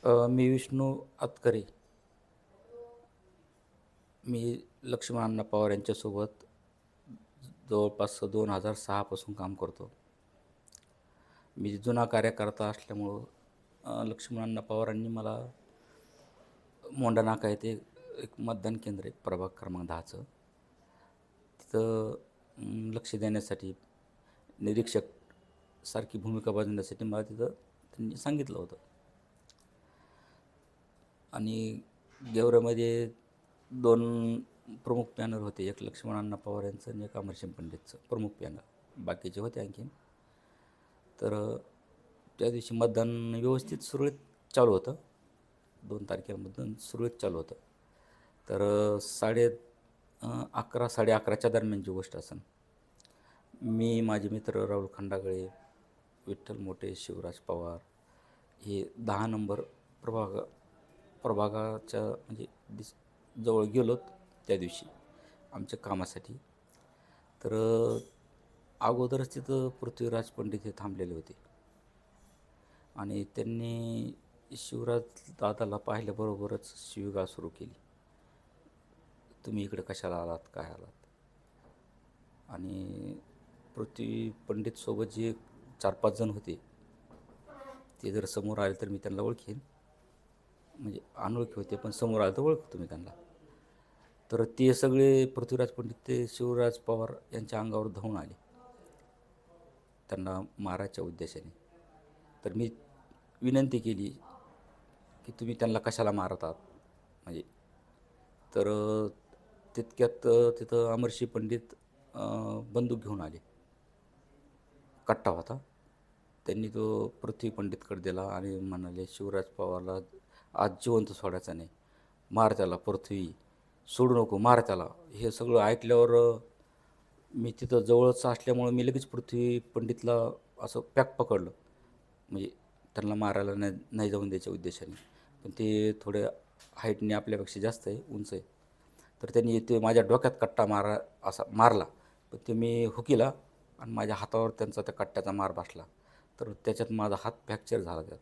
मी विष्णू आतकरे. मी लक्ष्मण अण्णा पवार यांच्यासोबत जवळपास 2006 पासून काम करतो. मी जुना कार्यकर्ता असल्यामुळं लक्ष्मण अण्णा पवारांनी मला मोंढा नाका येथे एक मतदान केंद्र आहे प्रभाग क्रमांक 10चं. तिथं लक्ष देण्यासाठी निरीक्षक सारखी भूमिका बजावण्यासाठी मला तिथं त्यांनी सांगितलं होतं. आणि गेवरामध्ये 2 प्रमुख पॅनल होते. एक लक्ष्मण अण्णा पवार यांचं आणि एक अमरसिंग पंडितचं प्रमुख पॅनल. बाकीचे होते आणखीन. तर त्या दिवशी मतदान व्यवस्थित सुरळीत चालू होतं. 2 तारखेला मतदान सुरळीत चालू होतं. तर 11:30 11:30च्या दरम्यानची गोष्ट असेल. मी, माझे मित्र राहुल खंडागळे, विठ्ठल मोठे, शिवराज पवार हे 10 नंबर प्रभागाच्या म्हणजे जवळ गेलो त्या दिवशी आमच्या कामासाठी. तर अगोदरच तिथं पृथ्वीराज पंडित हे थांबलेले होते आणि त्यांनी शिवराज दादाला पाहिल्याबरोबरच शिवीगाळ सुरू केली. तुम्ही इकडे कशाला आलात, काय आलात? आणि पृथ्वी पंडितसोबत जे 4-5 जण होते ते जर समोर आले तर मी त्यांना ओळखेन. म्हणजे अनोळखी होते पण समोर आले तर ओळखतो मी त्यांना. तर ते सगळे पृथ्वीराज पंडित ते शिवराज पवार यांच्या अंगावर धावून आले त्यांना मारायच्या उद्देशाने. तर मी विनंती केली की तुम्ही त्यांना कशाला मारत आहात म्हणजे. तर तितक्यात तिथं अमरसिंह पंडित बंदूक घेऊन आले. कट्टा होता. त्यांनी तो पृथ्वी पंडितकडे दिला आणि म्हणाले, शिवराज पवारला आज जिवंत सोडायचा नाही, मार त्याला, पृथ्वी सोडू नको, मार त्याला. हे सगळं ऐकल्यावर मी तिथं जवळच असल्यामुळं मी लगेच पृथ्वी पंडितला असं पॅक पकडलं. म्हणजे त्यांना मारायला नाही जाऊन द्यायच्या उद्देशाने. पण ते थोडे हाईटने आपल्यापेक्षा जास्त आहे, उंच आहे. तर त्यांनी ते माझ्या डोक्यात कट्टा असा मारला. पण ते मी हुकीला आणि माझ्या हातावर त्यांचा त्या कट्ट्याचा मार बसला. तर त्याच्यात माझा हात फ्रॅक्चर झाला त्यात.